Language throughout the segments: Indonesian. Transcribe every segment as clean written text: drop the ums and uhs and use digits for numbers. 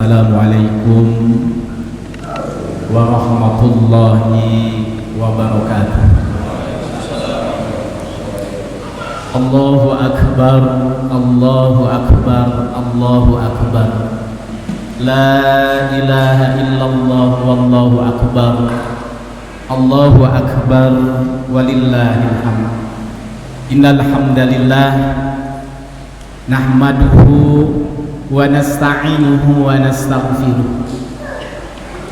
Assalamualaikum warahmatullahi wabarakatuh. Allahu akbar, Allahu akbar, Allahu akbar. La ilaha illallah wallahu akbar. Allahu akbar walillahil hamd. Innal hamdalillah nahmaduhu wa nasta'inuhu wa nastaghfiruh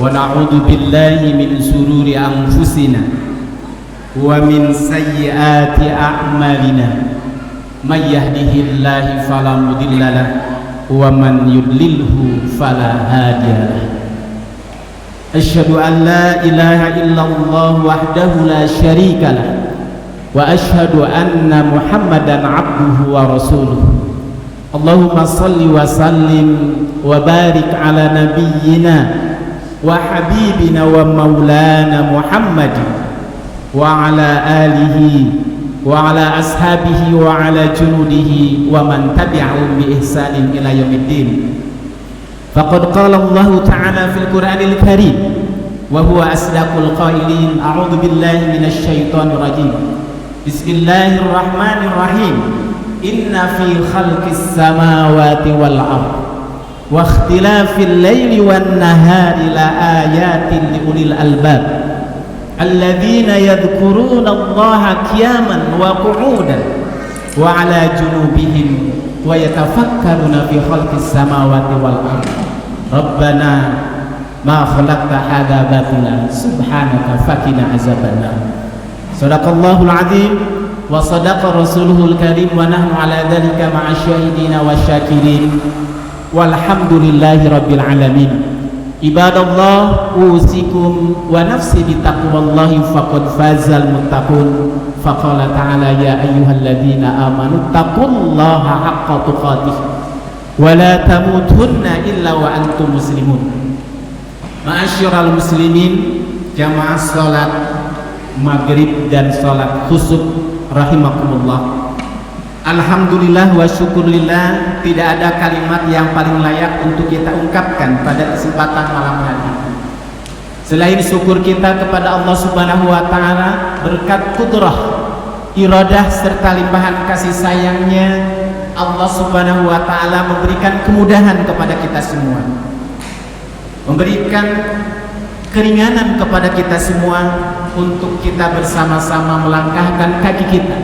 wa na'udzu billahi min shururi anfusina wa min sayyiati a'malina may yahdihillahu fala mudilla lahu wa man yudlilhu fala hadiya lahu. Asyhadu an la ilaha illallah wahdahu la syarika lahu wa asyhadu anna Muhammadan abduhu wa rasuluh. Allahumma salli wa sallim wa barik ala nabiyyina wa habibina wa maulana Muhammadin wa ala alihi wa ala ashabihi wa ala junudihi wa man tabi'ahum bi ihsanin ila yaumiddin. Faqad qala Allah ta'ala fil Qur'anil Karim wa huwa asdaqul qailin. A'udzu billahi minasy syaithanir rajim. Bismillahirrahmanirrahim. Inna fi khalqis samawati wal ardh wa ikhtilafil laili wan nahari la ayatin li ulil albab alladzina yadhkuruna Allaha qiyaman wa qu'udan wa 'ala junubihim wa yatafakkaruna fi khalqis samawati wal ardh rabbana ma khalaqta hadza batila subhanaka faqina azabannar. Shadaqallahul azim wa sadaqa rasuluhul karim wa nahnu ala dhalika ma'asyahidina wa syakirin walhamdulillahi rabbil alamin. Ibadallah, usikum wa nafsi bitaqwallahi faqad fazal muttaqun. Faqala ta'ala ya ayyuhalladzina amanu taqullaha haqqa tuqatih wa la tamutunna illa wa antum muslimun. Ma'asyiral muslimin, jamaah salat maghrib dan salat khusuf rahimakumullah. Alhamdulillah wa syukurillah, tidak ada kalimat yang paling layak untuk kita ungkapkan pada kesempatan malam hari selain syukur kita kepada Allah Subhanahu wa taala berkat kudrah, iradah serta limpahan kasih sayangnya. Allah Subhanahu wa taala memberikan kemudahan kepada kita semua, memberikan keringanan kepada kita semua untuk kita bersama-sama melangkahkan kaki kita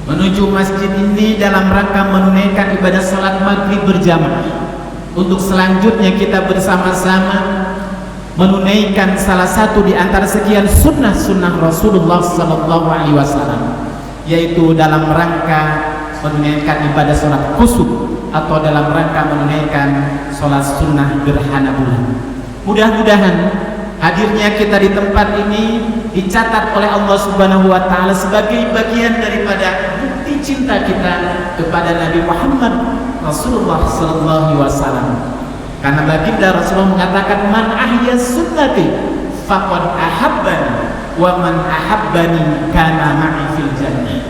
menuju masjid ini dalam rangka menunaikan ibadah salat maghrib berjamaah. Untuk selanjutnya kita bersama-sama menunaikan salah satu di antara sekian sunnah-sunnah Rasulullah sallallahu alaihi wasallam, yaitu dalam rangka menunaikan ibadah salat khusuf atau dalam rangka menunaikan salat sunnah gerhana bulan. Mudah-mudahan hadirnya kita di tempat ini dicatat oleh Allah Subhanahu wa taala sebagai bagian daripada bukti cinta kita kepada Nabi Muhammad Rasulullah sallallahu alaihi wasallam. Karena baginda Rasulullah mengatakan, man ahya sunnati faqad ahabbani wa man ahabbani kana ma'i fil jannah.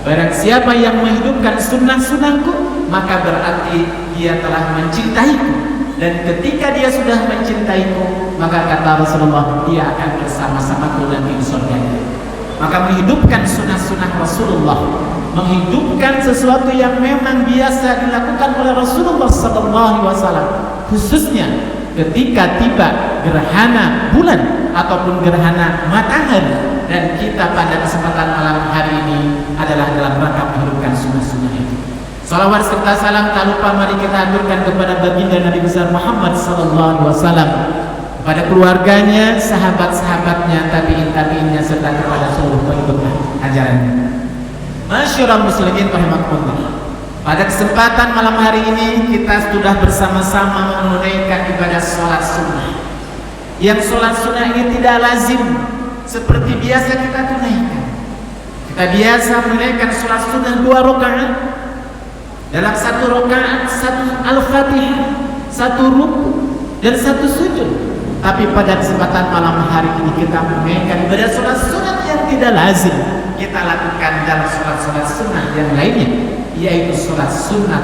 Barang siapa yang menghidupkan sunnah-sunnahku, maka berarti dia telah mencintaiku, dan ketika dia sudah mencintaiku, maka kata Rasulullah, dia akan bersama-samaku nanti di surga. Maka menghidupkan sunnah-sunnah Rasulullah, menghidupkan sesuatu yang memang biasa dilakukan oleh Rasulullah SAW, khususnya ketika tiba gerhana bulan ataupun gerhana matahari, dan kita pada kesempatan malam hari ini adalah dalam rangka menghidupkan sunnah-sunnah itu. Salawat serta salam tak lupa mari kita haturkan kepada baginda Nabi besar Muhammad SAW, kepada keluarganya, sahabat-sahabatnya, tabi'in-tabi'innya, serta kepada seluruh pengikut ajarannya. Masyarul muslimin rahimakumullah. Pada kesempatan malam hari ini kita sudah bersama-sama menunaikan ibadah sholat sunnah. Yang sholat sunnah ini tidak lazim seperti biasa kita tunaikan. Kita biasa menunaikan sholat sunnah 2 rakaat. Dalam 1 rakaat 1 al-fatihah, 1 ruku dan 1 sujud. Tapi pada kesempatan malam hari ini kita menunaikan ibadah sholat sunnah yang tidak lazim kita lakukan dalam sholat-sholat sunnah yang lainnya, yaitu sholat sunnah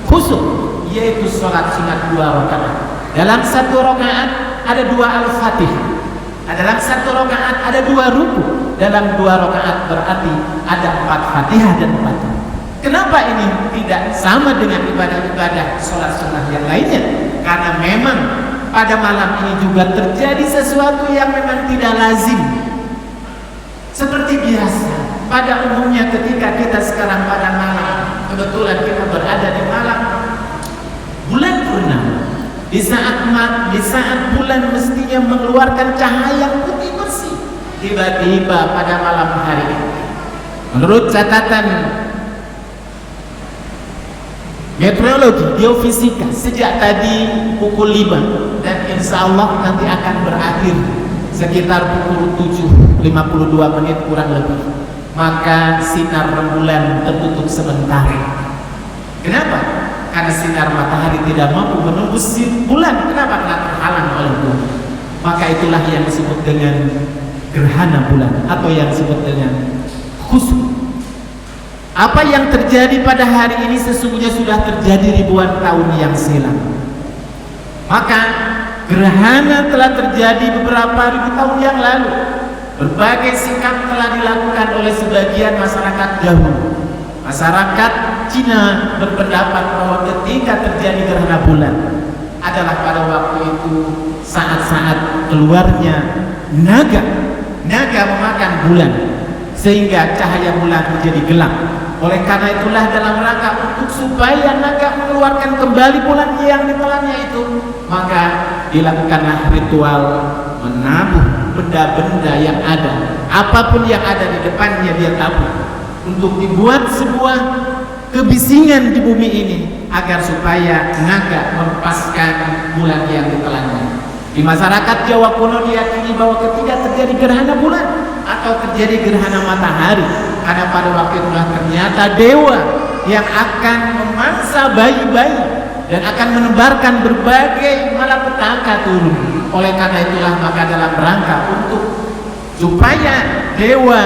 khusuf, yaitu sholat sunat 2 rakaat. Dalam satu rakaat ada 2 Al-Fatihah. Dalam satu rakaat ada 2 ruku. Dalam 2 rakaat berarti ada 4 Fatihah dan 4 ruku. Kenapa ini tidak sama dengan ibadah-ibadah sholat sunnah yang lainnya? Karena memang pada malam ini juga terjadi sesuatu yang memang tidak lazim. Seperti biasa, pada umumnya ketika kita sekarang pada malam, kebetulan kita berada di malam bulan purnama, di saat bulan mestinya mengeluarkan cahaya yang putih bersih, tiba-tiba pada malam hari ini, menurut catatan meteorologi, geofisika, sejak tadi pukul 5 dan insya Allah nanti akan berakhir sekitar pukul 7:52 kurang lebih, maka sinar rembulan tertutup sementara. Kenapa? Karena sinar matahari tidak mampu menembus bulan. Kenapa? Karena terhalang oleh bulan. Maka itulah yang disebut dengan gerhana bulan atau yang disebut dengan khusuf. Apa yang terjadi pada hari ini sesungguhnya sudah terjadi ribuan tahun yang silam. Maka gerhana telah terjadi beberapa ribu tahun yang lalu. Berbagai sikap telah dilakukan oleh sebagian masyarakat dahulu. Masyarakat Cina berpendapat bahwa ketika terjadi gerhana bulan adalah pada waktu itu saat-saat keluarnya naga memakan bulan sehingga cahaya bulan menjadi gelap. Oleh karena itulah dalam rangka untuk supaya naga mengeluarkan kembali bulan yang ditelannya itu, maka dilakukanlah ritual menabuh benda-benda yang ada, apapun yang ada di depannya dia tabuh, untuk dibuat sebuah kebisingan di bumi ini agar supaya naga melepaskan bulan yang ditelannya. Di masyarakat Jawa kuno diyakini bahwa ketika terjadi gerhana bulan atau terjadi gerhana matahari, karena pada waktu itulah ternyata dewa yang akan memangsa bayi-bayi dan akan menebarkan berbagai malapetaka turun. Oleh karena itulah maka dalam rangka untuk supaya dewa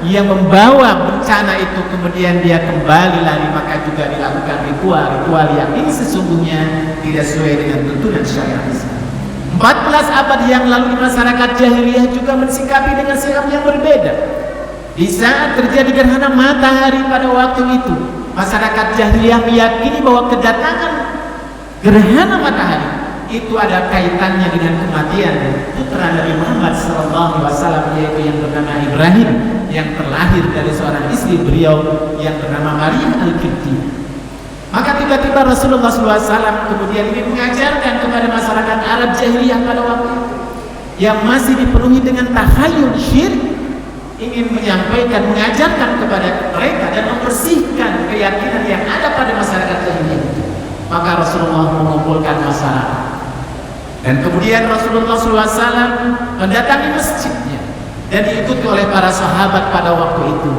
yang membawa bencana itu kemudian dia kembali lagi, maka juga dilakukan ritual yang ini sesungguhnya tidak sesuai dengan tuntunan syariat Islam. 14 abad yang lalu di masyarakat jahiliyah juga mensikapi dengan sikap yang berbeda. Di saat terjadi gerhana matahari pada waktu itu, masyarakat jahiliyah meyakini bahwa kedatangan gerhana matahari itu ada kaitannya dengan kematian putra Nabi Muhammad SAW, yaitu yang bernama Ibrahim, yang terlahir dari seorang istri beliau yang bernama Maria Al-Qibtiyah. Maka tiba-tiba Rasulullah SAW kemudian ingin mengajarkan kepada masyarakat Arab jahiliyah pada waktu itu yang masih dipenuhi dengan takhayul syirik, ingin menyampaikan, mengajarkan kepada mereka dan membersihkan keyakinan yang ada pada masyarakat jahiliyah. Maka Rasulullah mengumpulkan masyarakat dan kemudian Rasulullah SAW mendatangi masjidnya dan diikuti oleh para sahabat pada waktu itu.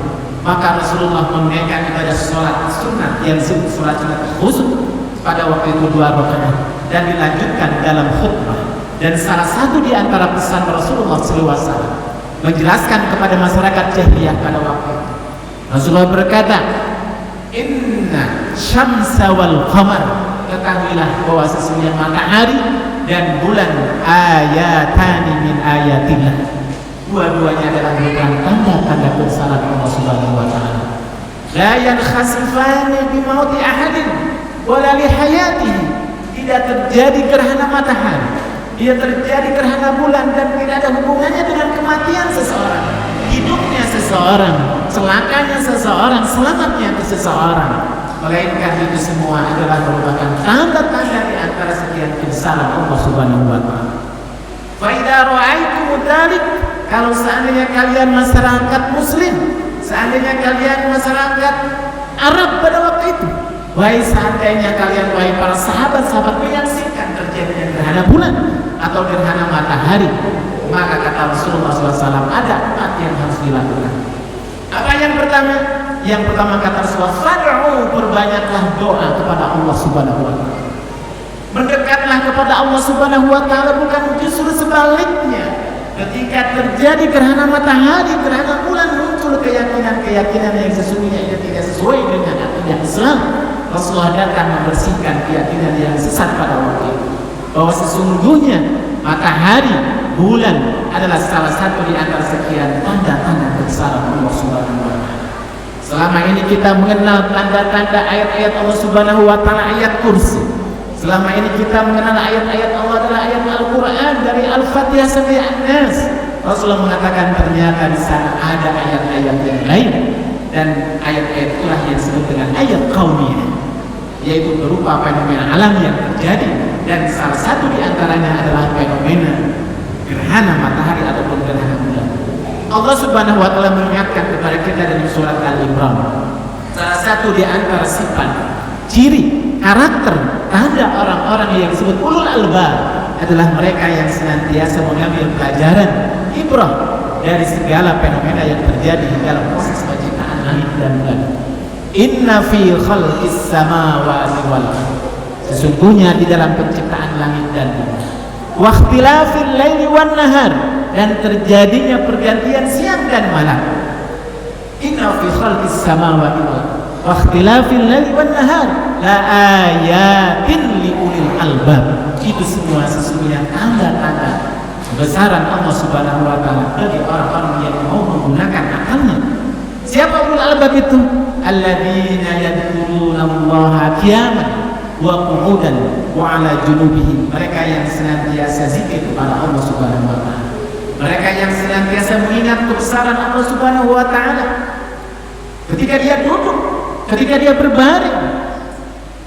Maka Rasulullah menunaikan ibadah sholat sunnah yang disebut sholat sunat khusuf pada waktu itu 2 rakaat dan dilanjutkan dalam khutbah. Dan salah satu di antara pesan Rasulullah SAW menjelaskan kepada masyarakat jahiliyah pada waktu itu, Rasulullah berkata, inna syamsa wal qamar, ketahuilah bahwa sesungguhnya matahari dan bulan ayatani min ayatillah, dua-duanya adalah merupakan tanda-tanda kebesaran Allah Subhanahu wa taala. La yankhasifani bi mauti ahadin wala li hayatihi. Tidak terjadi gerhana matahari, tidak terjadi gerhana bulan, dan tidak ada hubungannya dengan kematian seseorang, hidupnya seseorang, celakanya seseorang, selamatnya seseorang, melainkan itu semua adalah merupakan tanda-tanda di antara sekian kebesaran Allah Subhanahu wa taala. Fa idza ra'aitum dzalik, kalau seandainya kalian masyarakat muslim, seandainya kalian masyarakat Arab pada waktu itu, wahai seandainya kalian, wahai para sahabat-sahabat, menyaksikan terjadinya gerhana bulan atau gerhana matahari, maka kata Rasulullah SAW ada 4 yang harus dilakukan. Apa yang pertama? Yang pertama kata Rasulullah, fad'u, perbanyaklah doa kepada Allah Subhanahu wa taala. Mendekatlah kepada Allah Subhanahu wa taala, bukan justru sebaliknya. Ketika terjadi gerhana matahari, gerhana bulan, muncul keyakinan-keyakinan yang sesungguhnya tidak sesuai dengan akidah Islam. Rasulullah datang membersihkan keyakinan yang sesat pada waktu itu. bahwa sesungguhnya matahari, bulan adalah salah satu di antara sekian tanda-tanda kebesaran Allah Subhanahu wa taala. Selama ini kita mengenal tanda-tanda ayat-ayat Allah Subhanahu wa taala, ayat kursi. Selama ini kita mengenal ayat-ayat Allah adalah ayat Al-Qur'an dari Al-Fatihah sampai An-Nas. Rasulullah mengatakan ternyata di sana ada ayat-ayat yang lain, dan ayat-ayat itulah yang disebut dengan ayat kauniyah, yaitu berupa fenomena alam yang terjadi, dan salah satu di antaranya adalah fenomena gerhana matahari ataupun gerhana bulan. Allah Subhanahu wa taala mengingatkan kepada kita dalam surat Al-Imran, salah satu di antara sifat, ciri, karakter, tanda orang-orang yang disebut ulul albab adalah mereka yang senantiasa mengambil pelajaran, ibrah dari segala fenomena yang terjadi dalam proses penciptaan langit dan bulan. Inna fi khalqis samawati wal ardh, sesungguhnya di dalam penciptaan langit dan bumi, wa ikhtilafil laili wan nahar, dan terjadinya pergantian siang dan malam. Inna fi khalqis samawati wal ardh wa ikhtilafil laili wan nahar la ayatin li ulil albab. Itu semua sesungguhnya tanda-tanda kebesaran Allah Subhanahu wa taala bagi orang-orang yang mau menggunakan akalnya. Siapa ulul albab itu? Alladzina yadhkuruna Allaha qiyaman wa qu'udan wa 'ala junubihim. Mereka yang senantiasa zikir kepada Allah Subhanahu wa taala. Mereka yang senantiasa mengingat kebesaran Allah Subhanahu wa taala ketika dia duduk, ketika dia berbaring,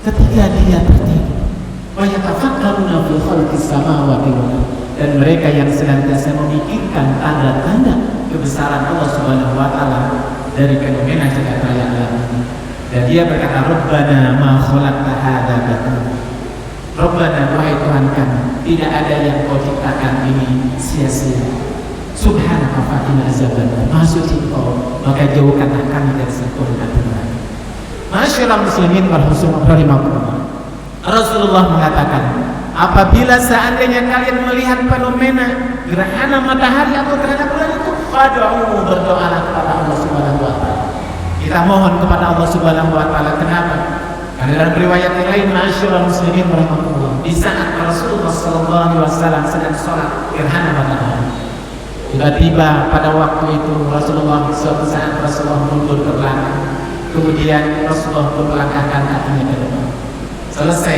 ketika dia tertidur. Wa yatafakkaruna fi khalqis samawati wal ardh, dan mereka yang senantiasa memikirkan tanda-tanda kebesaran Allah Subhanahu wa taala dari fenomena jagat raya alam ini. Dan dia berkata, Rabbana ma khalaqta hadza batila. Rabbana, wahai Tuhan kami, tidak ada yang kau ciptakan ini sia-sia. Subhanaka faqina azabannar. Maha suci Engkau, maka jauhkanlah kami dari sempurna neraka. Masyaallah muslimin wal rahimakumullah. Rasulullah mengatakan, apabila seandainya kalian melihat fenomena gerhana matahari atau gerhana bulan itu, fad'u, berdoalah kepada Allah Subhanahu wa taala. Kita mohon kepada Allah Subhanahu wa taala. Kenapa? Karena dalam riwayat yang lain, masyaallah muslimin rahimakumullah, di saat Rasulullah sallallahu alaihi wasallam sedang sholat gerhana matahari, tiba-tiba pada waktu itu Rasulullah suatu saat Rasulullah mundur ke belakang, kemudian Rasulullah melangkahkan kakinya ke depan. Selesai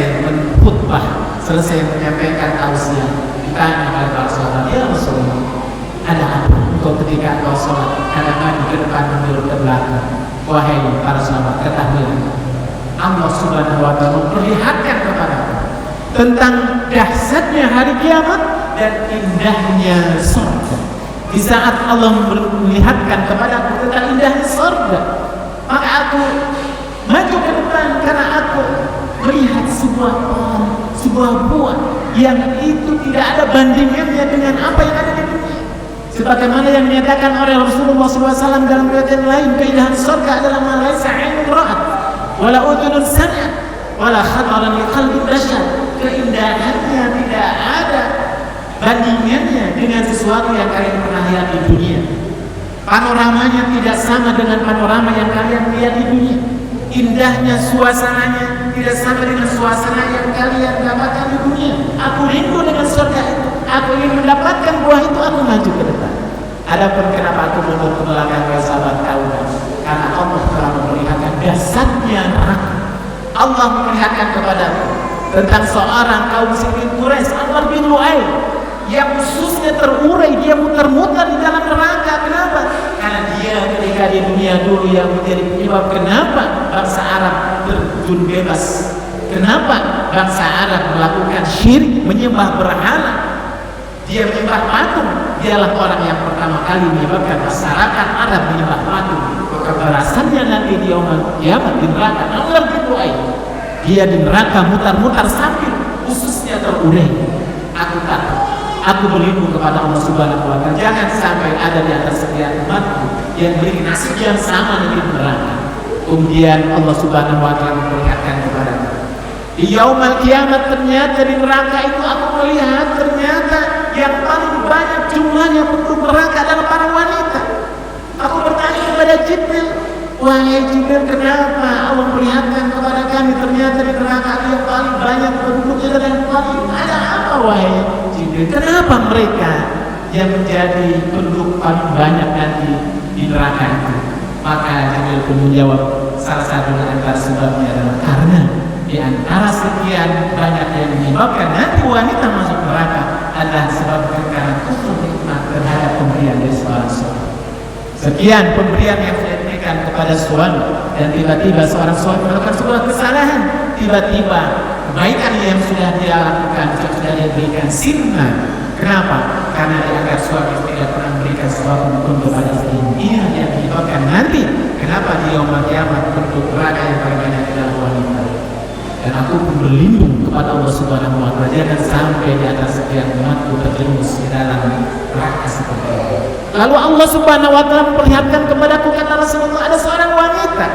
khutbah, selesai menyampaikan tausiah, ditanya oleh Rasulullah, ya Rasulullah, ada apa engkau ketika engkau sholat kadang-kadang ke depan mundur ke belakang? Wahai para sahabat, ketahuilah Allah Subhanahu wa taala memperlihatkan kepada tentang dahsyatnya hari kiamat dan indahnya surga. Di saat Allah memperlihatkan kepadaku tentang indahnya surga, maka aku maju ke depan karena aku melihat sebuah pohon, sebuah buah yang itu tidak ada bandingannya dengan apa yang ada di dunia. Sebagaimana yang dinyatakan oleh Rasulullah SAW dalam riwayat yang lain, keindahan surga adalah ma laisa 'ainun ra'at wala udhunun sami'at wala khatara li qalbi bashar. Keindahannya tidak ada bandingannya dengan sesuatu yang kalian pernah lihat di dunia. Panoramanya tidak sama dengan panorama yang kalian lihat di dunia. Indahnya suasananya tidak sama dengan suasana yang kalian dapatkan di dunia. Aku rindu dengan surga itu. Aku ingin mendapatkan buah itu. Aku maju ke depan. Adapun kenapa aku mundur ke belakang, ya sahabat, tahu? Karena Allah telah memperlihatkan dahsyatnya neraka. Allah memperlihatkan kepadaku tentang seorang kaum muslimin Quraisy, Amr bin Lu'ay, yang khususnya terurai, dia muter-muter di dalam neraka. Kenapa? Karena dia ketika di dunia dulu yang menjadi penyebab kenapa bangsa Arab terjun bebas, kenapa bangsa Arab melakukan syirik, menyembah berhala, dia menyembah patung. Dialah orang yang pertama kali menyebabkan masyarakat Arab menyembah patung. Keberasannya nanti di yaumul kiamat di neraka. Amr bin Lu'ay, dia di neraka mutar-mutar sambil khususnya terurai. Aku takut, aku berlindung kepada Allah Subhanahu wa taala, jangan sampai ada di antara sekian umatku yang memiliki nasib yang sama dengan neraka. Kemudian Allah Subhanahu wa taala memperlihatkan kepadaku di yaumul kiamat, ternyata di neraka itu aku melihat ternyata yang paling banyak jumlahnya penduduk neraka adalah para wanita. Aku bertanya kepada Jibril, wahai Jibril, kenapa Allah memperlihatkan kepada kepada kami, ternyata di neraka ada yang paling banyak penduduknya dan yang paling ada apa wahai Jibril? Kenapa mereka yang menjadi penduduk paling banyak nanti di neraka itu? Maka Jibril pun menjawab, salah satu antara sebabnya adalah karena di antara sekian banyak yang menyebabkan nanti wanita masuk neraka adalah sebab karena kufur nikmat terhadap pemberian dari seorang suami. Sekian pemberian yang saya berikan kepada suami, dan tiba-tiba seorang suami melakukan sebuah kesalahan, tiba-tiba kebaikan yang sudah dia lakukan, yang sudah dia berikan sirna. Kenapa? Karena dianggap suami tidak pernah memberikan sesuatu untuk kepada istri. Ini yang menyebabkan nanti kenapa di yaumul kiamat penduduk neraka yang paling banyak adalah wanita. Dan aku pun berlindung kepada Allah Subhanahu wa Ta'ala, jangan sampai di atas sekian umatku terjerumus di dalam neraka seperti itu. Lalu Allah Subhanahu wa Ta'ala memperlihatkan kepadaku, kata Rasulullah, ada seorang wanita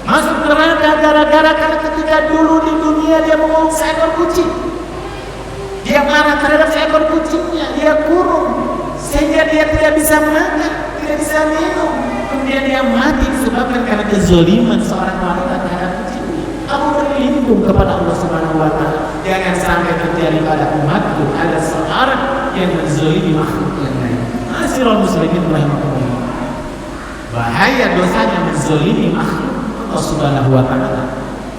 masuk neraka gara-gara karena ketika dulu di dunia dia membunuh seekor kucing. Dia marah terhadap seekor kucingnya, dia kurung sehingga dia tidak bisa makan, tidak bisa minum. Kemudian dia mati disebabkan karena kezaliman seorang wanita terhadap kucingnya. Aku berlindung kepada Allah Subhanahu wa Ta'ala, jangan sampai terjadi pada umatku ada seorang yang menzalimi makhluk yang lain. Masyiral muslimin rahimakumullah. Bahaya dosanya menzalimi makhluk Allah Subhanahu wa Ta'ala.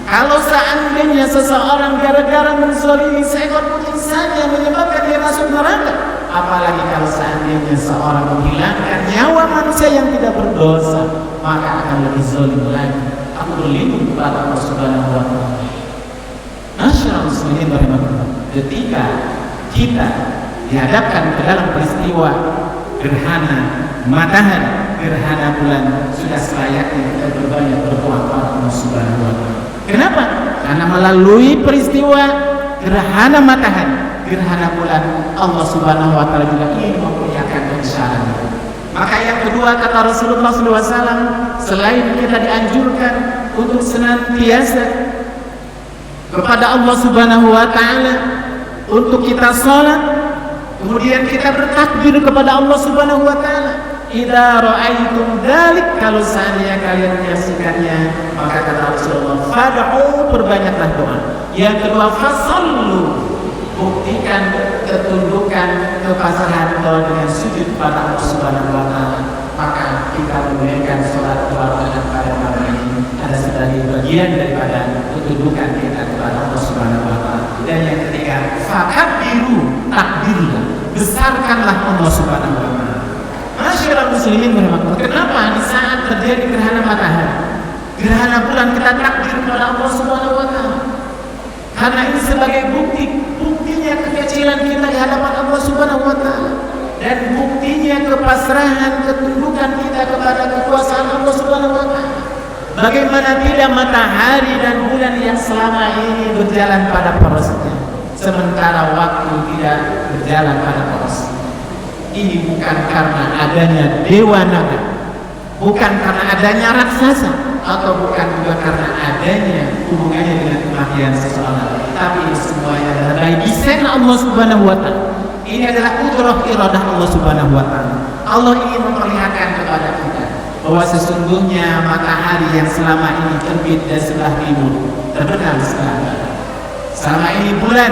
Kalau seandainya seseorang gara-gara menzalimi seekor kucing saja menyebabkan dia masuk neraka, apalagi kalau seandainya seorang menghilangkan nyawa manusia yang tidak berdosa, maka akan lebih zalim lagi. Aku berlindung kepada Allah Subhanahu wa Ta'ala. Masyiral muslimin rahimakumullah. Ketika kita dihadapkan ke dalam peristiwa gerhana matahari, gerhana bulan, sudah selayaknya kita berbanyak berdoa kepada Allah Subhanahu wa Ta'ala. Kenapa? Karena melalui peristiwa gerhana matahari, gerhana bulan, Allah Subhanahu wa Ta'ala juga ingin memperlihatkan kebesarannya. Maka yang kedua, kata Rasulullah SAW, selain kita dianjurkan untuk senantiasa kepada Allah Subhanahu wa Ta'ala, untuk kita sholat, kemudian kita bertakbir kepada Allah Subhanahu wa Ta'ala. Idza ra'aitum dzalik, kalau seandainya kalian menyaksikannya, maka kata Rasulullah, fad'u, perbanyaklah doa. Yang kedua, fasallu, buktikan ketundukan, kepasrahan doa dengan sujud pada Allah Subhanahu wa Ta'ala. Maka kita menunaikan sholat dua rakaat pada malam ini ada sebagai bagian daripada ketundukan kita kepada Allah Subhanahu wa Ta'ala. Dan yang ketiga, fakabbiru, takbirlah, besarkanlah Allah Subhanahu wa Ta'ala. Masyiral muslimin rahimakumullah. Kenapa di saat terjadi gerhana matahari, gerhana bulan, kita takbir kepada Allah Subhanahu wa Ta'ala? Karena ini sebagai buktinya kekecilan kita di hadapan Allah Subhanahu wa Ta'ala, dan buktinya kepasrahan, ketundukan kita kepada kekuasaan Allah Subhanahu wa Ta'ala. Bagaimana tidak matahari dan bulan yang selama ini berjalan pada porosnya, sementara waktu tidak berjalan pada porosnya. Ini bukan karena adanya dewa naga, bukan karena adanya raksasa, atau bukan juga karena adanya hubungannya dengan kematian seseorang, tapi ini semuanya adalah by design Allah Subhanahu wa Ta'ala. Ini adalah qudrah iradah Allah Subhanahu wa Ta'ala. Allah ingin memperlihatkan kepada kita bahwa sesungguhnya matahari yang selama ini terbit dari sebelah timur terbenam sebelah barat. Selama ini bulan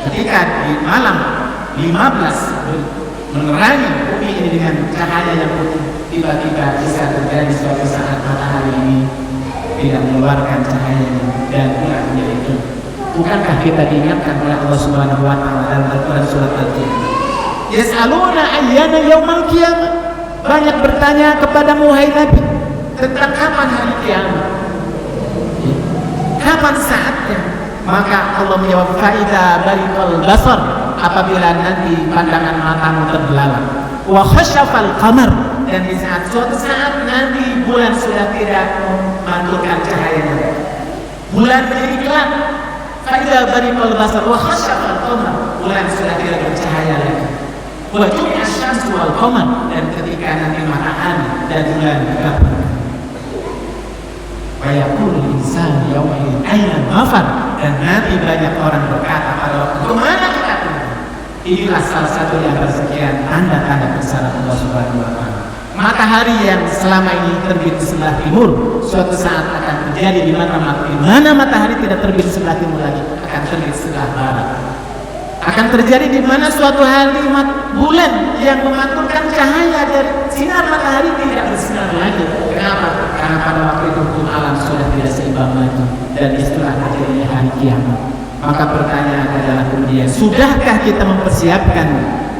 ketika di malam 15 menerangi bumi ini dengan cahaya yang putih, tiba-tiba bisa terjadi suatu saat matahari ini tidak mengeluarkan cahayanya dan bulan menjadi gelap. Bukankah kita diingatkan oleh Allah Subhanahu wa Ta'ala dalam Al-Quran surat Al-Qiyamah? Yas'aluna ayyana yaumal qiyamah. Banyak bertanya kepada wahai Nabi tentang kapan hari kiamat, kapan saatnya. Maka Allah menjawab, fa'idza bariqal basar, apabila nanti pandangan matamu terbelalak, wa khasyafal qamar, dan di saat suatu saat nanti bulan sudah tidak memantulkan cahayanya, bulan menjadi gelap. Fa'idza bariqal basar wa khasyafal qamar, bulan sudah tidak bercahaya lagi. Wa jumi'a asy-syamsu wal qamar, dan ketika nanti matahari dan bulan bergabung. Wa yaqulu al-insanu yawma idzin ayna al-mafar, dan nanti banyak orang berkata pada waktu, kemana kita pergi? Inilah salah satu yang bersekian tanda-tanda besar Allah Subhanahu wa Ta'ala. Matahari yang selama ini terbit di sebelah timur suatu saat akan terjadi di mana matahari tidak terbit sebelah timur lagi, akan terbit sebelah barat. Akan terjadi di mana suatu hari bulan yang memantulkan cahaya dari sinar matahari tidak bersinar lagi. Kenapa? Karena pada waktu itu hukum alam sudah tidak seimbang lagi, dan istilah terjadinya hari kiamat. Maka pertanyaan adalah kemudian, sudahkah kita mempersiapkan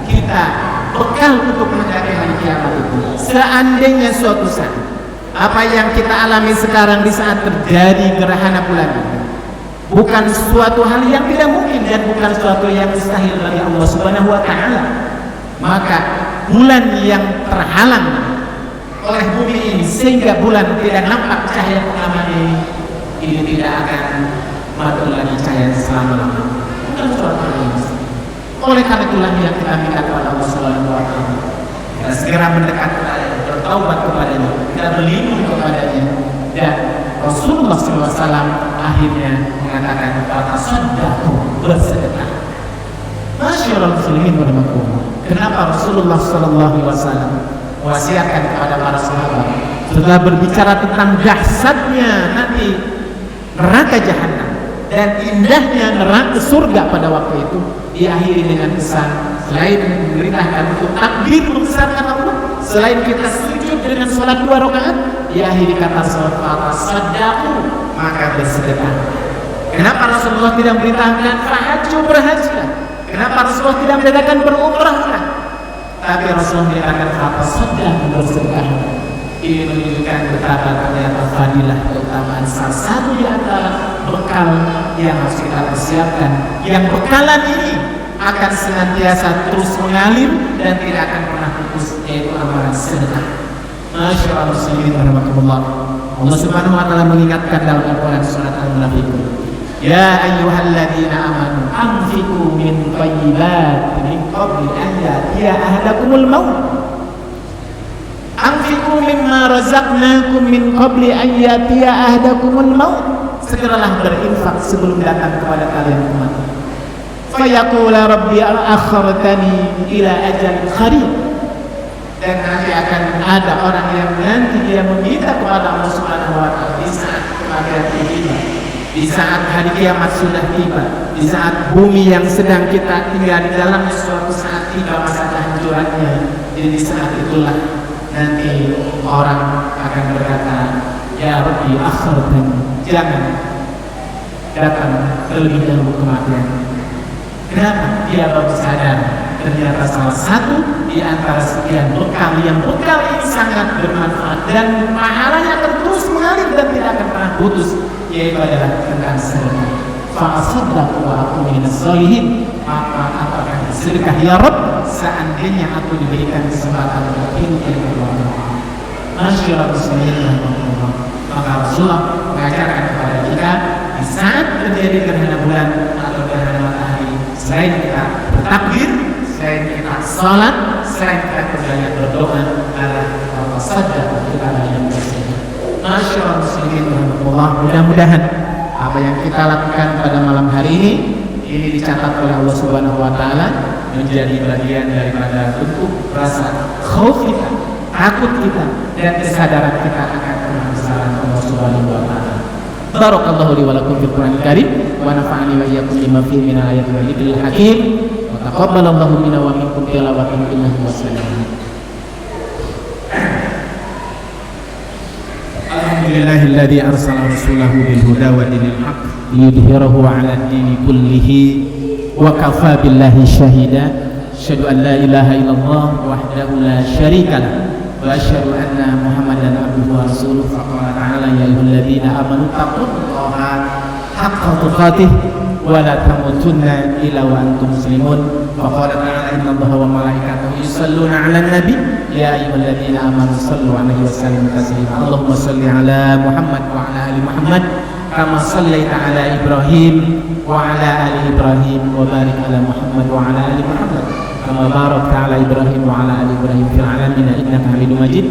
kita bekal untuk menghadapi hari kiamat itu? Seandainya suatu saat apa yang kita alami sekarang di saat terjadi gerhana bulan bukan suatu hal yang tidak mungkin dan bukan suatu yang mustahil bagi Allah Subhanahu wa taala, maka bulan yang terhalang oleh bumi ini sehingga bulan tidak nampak cahaya pengaman ini tidak akan mantul lagi cahaya selama-lamanya. Bukan suatu hal yang mustahil. Oleh karena itulah yang kita minta kepada Allah Subhanahu wa taala, kita segera mendekat kepadanya, bertaubat kepadanya, kita berlindung kepadanya. Dan Rasulullah SAW akhirnya mengatakan kata sadaqu, bersedekah. Masyaallah muslimin wa rahmatullah. Kenapa Rasulullah SAW wasiatkan kepada para sahabat setelah berbicara tentang dahsyatnya nanti neraka jahanam dan indahnya neraka surga pada waktu itu, diakhiri dengan pesan selain memberitakan untuk takbir membesarkan Allah, selain kita sujud dengan sholat 2 rakaat, diakhiri kata sadaqu, maka bersedekah. Kenapa Rasulullah tidak memberitakan fahajju, berhajilah? Kenapa Rasulullah tidak memberitakan berumrahlah? Tapi Rasulullah memberitakan kata sadaqu, bersedekah. Ini menunjukkan betapa ternyata fadilah keutamaan salah satu di antara bekal yang harus kita persiapkan. Yang bekalan ini akan senantiasa terus mengalir dan tidak akan pernah pupus, yaitu amalan sedekah. Masyaallah muslimin warahmatullah. Allah Subhanahu wa taala mengingatkan dalam Al-Qur'an surat Al-Munafiqun, ya ayyuhalladzina amanu anfiqu min thayyibati min qabli an ya'tiya ahadakumul maut. Anfiqu mimma razaqnakum min qabli an ya'tiya ahadakumul maut. Segeralah berinfak sebelum datang kepada kalian kematian. Fayaqula rabbi akhartani ila ajalin qarib. Dan nanti akan ada orang yang nanti dia meminta kepada Allah Subhanahu wa taala di saat kematian tiba, di saat hari kiamat sudah tiba, di saat bumi yang sedang kita tinggal di dalamnya suatu saat tiba masa kehancurannya. Jadi di saat itulah nanti orang akan berkata, ya Rabbi akhartani, jangan datang terlebih dahulu kematian. Kenapa? Dia baru sadar ternyata salah satu di antara sekian bekal yang bekal ini sangat bermanfaat dan pahalanya akan terus mengalir dan tidak akan pernah putus, yaitu adalah tentang sedekah. Fa'asaddaqu wa aku minas sholihin. Apakah sedekah ya Rabb seandainya aku diberikan kesempatan untuk hidup di dunia. Masyaallah muslimin, maka Rasulullah mengajarkan kepada kita di saat terjadi gerhana bulan atau gerhana matahari, selain kita bertakbir, selain kita salat, selain kita berbanyak berdoa, adalah sadaqah kepada yang bersedekah. Masyaallah muslimin warahmatullah. Mudah-mudahan apa yang kita lakukan pada malam hari ini dicatat oleh Allah Subhanahu wa taala menjadi bagian daripada bentuk rasa khauf kita, takut kita, dan kesadaran kita akan kebesaran Allah Subhanahu wa taala. Barakallahu li wa lakum fil Qur'anil Karim wa nafa'ani wa iyyakum bima fihi min ayatil wa dzikril hakim wa taqabbalallahu minna wa minkum tilawatan innahu wassallam. Alhamdulillahilladzi arsala rasulahu bil huda wa dinil haqq liyudhhirahu 'ala ad-dini kullihi wa kafaa billahi shahida. Asyhadu an la ilaha illallah wahdahu la syarika lah wa asyhadu anna Muhammadan abduhu wa rasuluh. Faqala ta'ala ya ayyuhalladzina amanu taqullaha haqqa tuqatih wa la tamutunna illa wa antum muslimun. Faqala ta'ala innallaha wa malaikatahu yusalluna 'alan nabi ya ayyuhalladzina amanu sallu 'alaihi wa sallimu taslima. Allahumma shalli 'ala Muhammad wa 'ala ali Muhammad kama shallaita 'ala Ibrahim wa 'ala ali Ibrahim wa barik 'ala Muhammad wa 'ala ali Muhammad kama barakta 'ala Ibrahim wa 'ala ali Ibrahim fil 'alamin innaka Hamidum Majid.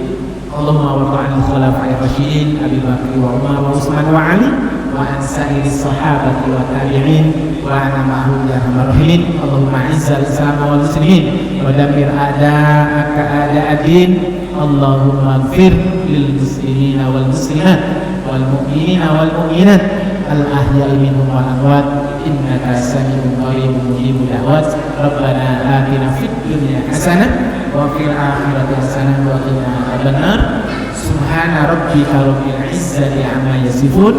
Allahumma warḍa 'anil khulafa'ir rasyidin Abi Bakr wa Umar wa Utsman wa Ali wa an sa'iris sahabati wa tabi'in wa ana ma'hum ya arhamar rahimin. Allahumma 'izzal Islam wal muslimin wa dammir a'da'aka a'da'ad din. Allahumma ighfir lil muslimina wal muslimat wal mu'minina wal mu'minat al ahya'i minhum wal amwat innaka sami'un qaribun mujibud da'wat. Rabbana atina fid dunya hasanah wa fil akhirati hasanah wa qina adzabannar. Subhana rabbika rabbil izzati amma yasifun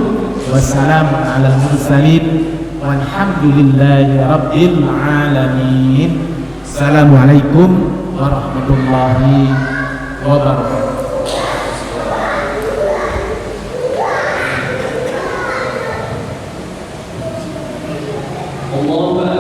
wassalamun alal mursalin walhamdulillahi rabbil alamin. Assalamualaikum warahmatullahi wabarakatuh. Allah